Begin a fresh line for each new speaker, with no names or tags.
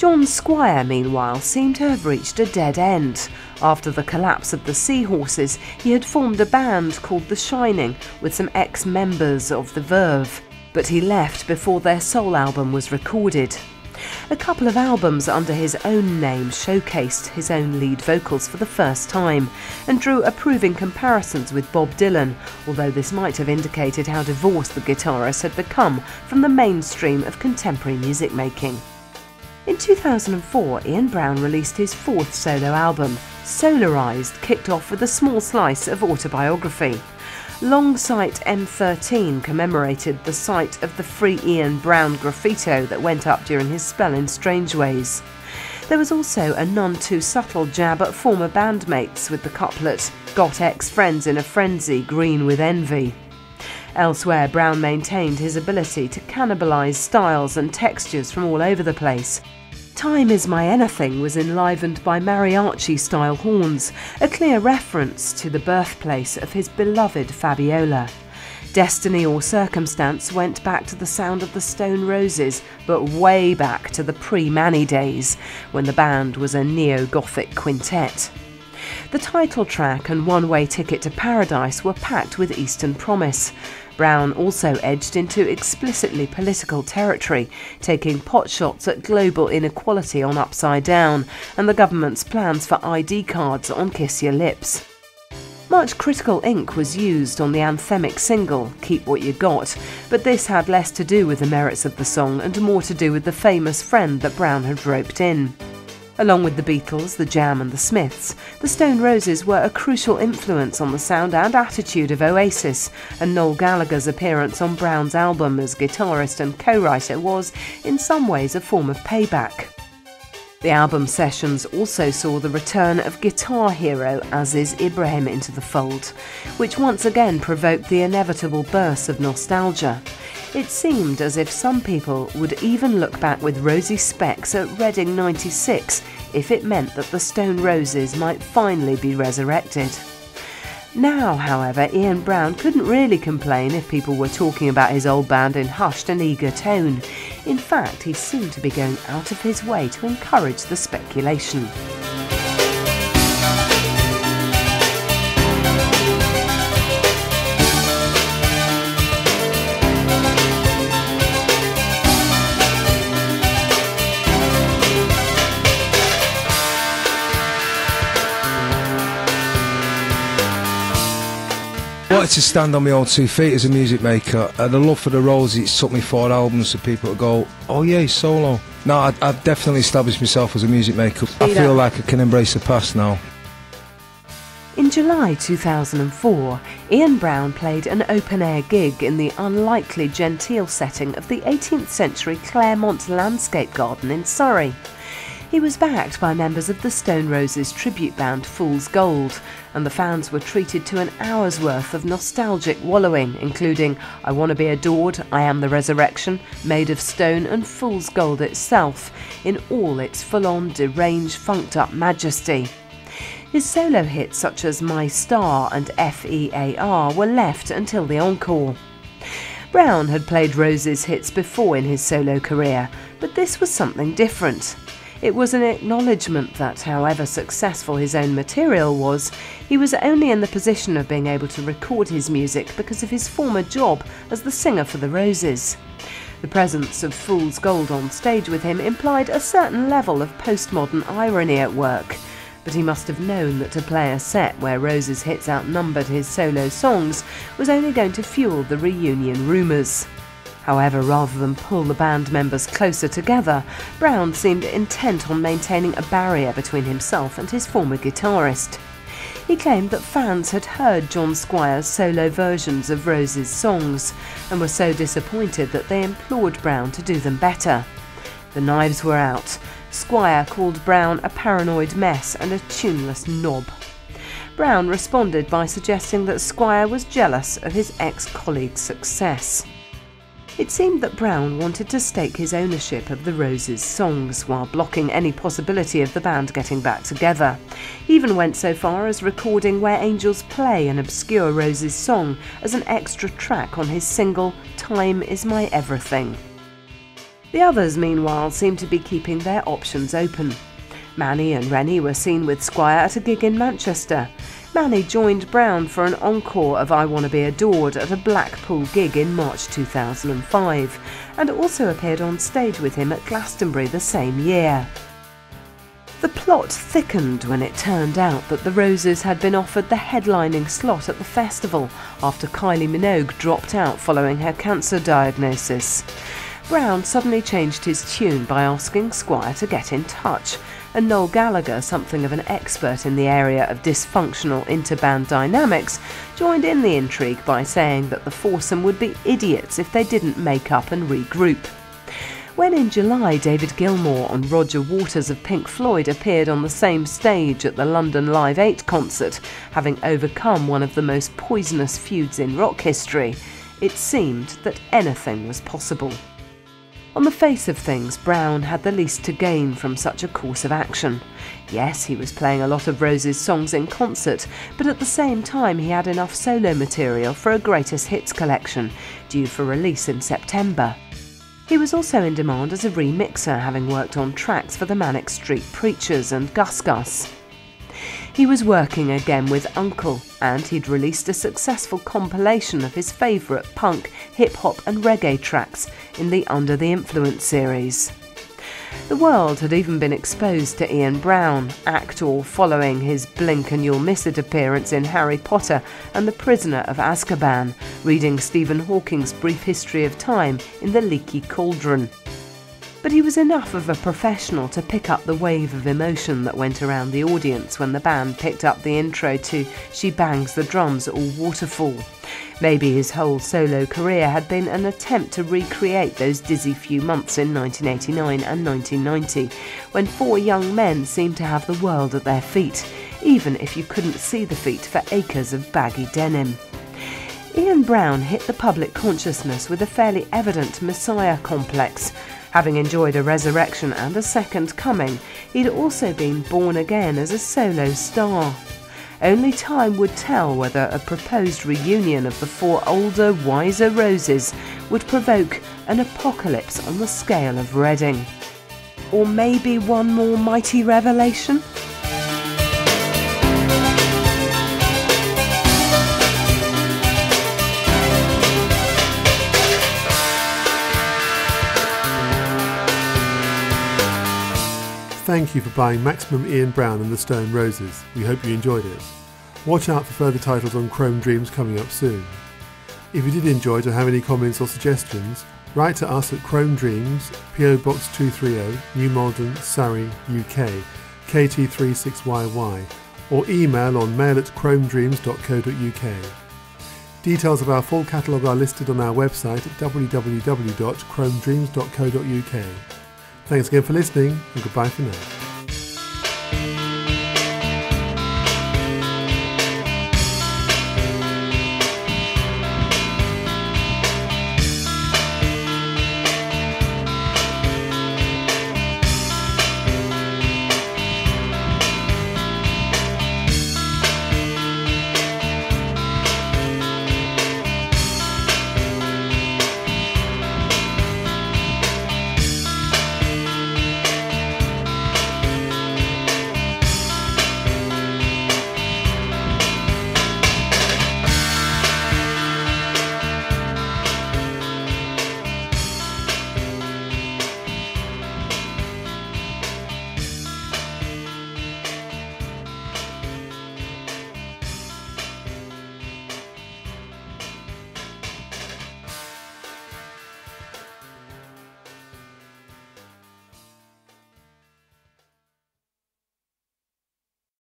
John Squire, meanwhile, seemed to have reached a dead end. After the collapse of the Seahorses, he had formed a band called The Shining with some ex-members of The Verve, but he left before their soul album was recorded. A couple of albums under his own name showcased his own lead vocals for the first time and drew approving comparisons with Bob Dylan, although this might have indicated how divorced the guitarist had become from the mainstream of contemporary music making. In 2004, Ian Brown released his fourth solo album. Solarized kicked off with a small slice of autobiography. Long Sight M13 commemorated the site of the Free Ian Brown graffito that went up during his spell in Strangeways. There was also a none too subtle jab at former bandmates with the couplet, "Got ex-friends in a frenzy, green with envy." Elsewhere, Brown maintained his ability to cannibalise styles and textures from all over the place. Time Is My Anything was enlivened by mariachi-style horns, a clear reference to the birthplace of his beloved Fabiola. Destiny or Circumstance went back to the sound of the Stone Roses, but way back to the pre-Manny days, when the band was a neo-Gothic quintet. The title track and One Way Ticket to Paradise were packed with Eastern promise. Brown also edged into explicitly political territory, taking potshots at global inequality on Upside Down and the government's plans for ID cards on Kiss Your Lips. Much critical ink was used on the anthemic single, Keep What You Got, but this had less to do with the merits of the song and more to do with the famous friend that Brown had roped in. Along with the Beatles, the Jam and the Smiths, the Stone Roses were a crucial influence on the sound and attitude of Oasis, and Noel Gallagher's appearance on Brown's album as guitarist and co-writer was, in some ways, a form of payback. The album sessions also saw the return of guitar hero Aziz Ibrahim into the fold, which once again provoked the inevitable burst of nostalgia. It seemed as if some people would even look back with rosy specks at Reading '96 if it meant that the Stone Roses might finally be resurrected. Now, however, Ian Brown couldn't really complain if people were talking about his old band in hushed and eager tone. In fact, he seemed to be going out of his way to encourage the speculation.
I wanted to stand on my own 2 feet as a music maker, and the love for the Roses took me 4 albums for people to go, oh yeah, he's solo. No, I've definitely established myself as a music maker. I feel like I can embrace the past now.
In July 2004, Ian Brown played an open-air gig in the unlikely genteel setting of the 18th century Claremont Landscape Garden in Surrey. He was backed by members of the Stone Roses tribute band Fool's Gold, and the fans were treated to an hour's worth of nostalgic wallowing, including I Wanna Be Adored, I Am the Resurrection, Made of Stone and Fool's Gold itself, in all its full-on, deranged, funked-up majesty. His solo hits such as My Star and FEAR were left until the encore. Brown had played Roses hits before in his solo career, but this was something different. It was an acknowledgement that, however successful his own material was, he was only in the position of being able to record his music because of his former job as the singer for the Roses. The presence of Fool's Gold on stage with him implied a certain level of postmodern irony at work, but he must have known that to play a set where Roses hits outnumbered his solo songs was only going to fuel the reunion rumours. However, rather than pull the band members closer together, Brown seemed intent on maintaining a barrier between himself and his former guitarist. He claimed that fans had heard John Squire's solo versions of Rose's songs and were so disappointed that they implored Brown to do them better. The knives were out. Squire called Brown a paranoid mess and a tuneless knob. Brown responded by suggesting that Squire was jealous of his ex-colleague's success. It seemed that Brown wanted to stake his ownership of the Roses' songs while blocking any possibility of the band getting back together. He even went so far as recording Where Angels Play, an obscure Roses song, as an extra track on his single Time Is My Everything. The others, meanwhile, seemed to be keeping their options open. Manny and Rennie were seen with Squire at a gig in Manchester. Manny joined Brown for an encore of I Wanna Be Adored at a Blackpool gig in March 2005, and also appeared on stage with him at Glastonbury the same year. The plot thickened when it turned out that the Roses had been offered the headlining slot at the festival after Kylie Minogue dropped out following her cancer diagnosis. Brown suddenly changed his tune by asking Squire to get in touch, and Noel Gallagher, something of an expert in the area of dysfunctional interband dynamics, joined in the intrigue by saying that the foursome would be idiots if they didn't make up and regroup. When in July David Gilmour and Roger Waters of Pink Floyd appeared on the same stage at the London Live 8 concert, having overcome one of the most poisonous feuds in rock history, it seemed that anything was possible. On the face of things, Brown had the least to gain from such a course of action. Yes, he was playing a lot of Rose's songs in concert, but at the same time he had enough solo material for a greatest hits collection, due for release in September. He was also in demand as a remixer, having worked on tracks for the Manic Street Preachers and Gus Gus. He was working again with Uncle, and he'd released a successful compilation of his favourite punk, hip-hop and reggae tracks in the Under the Influence series. The world had even been exposed to Ian Brown, actor following his blink and you'll miss it appearance in Harry Potter and the Prisoner of Azkaban, reading Stephen Hawking's Brief History of Time in The Leaky Cauldron. But he was enough of a professional to pick up the wave of emotion that went around the audience when the band picked up the intro to She Bangs the Drums or Waterfall. Maybe his whole solo career had been an attempt to recreate those dizzy few months in 1989 and 1990, when four young men seemed to have the world at their feet, even if you couldn't see the feet for acres of baggy denim. Ian Brown hit the public consciousness with a fairly evident messiah complex. Having enjoyed a resurrection and a second coming, he'd also been born again as a solo star. Only time would tell whether a proposed reunion of the four older, wiser Roses would provoke an apocalypse on the scale of Reading. Or maybe one more mighty revelation?
Thank you for buying Maximum Ian Brown and the Stone Roses. We hope you enjoyed it. Watch out for further titles on Chrome Dreams coming up soon. If you did enjoy it or have any comments or suggestions, write to us at Chrome Dreams, PO Box 230, New Malden, Surrey, UK, KT36YY, or email on mail@chromedreams.co.uk. Details of our full catalogue are listed on our website at www.chromedreams.co.uk. Thanks again for listening, and goodbye for now.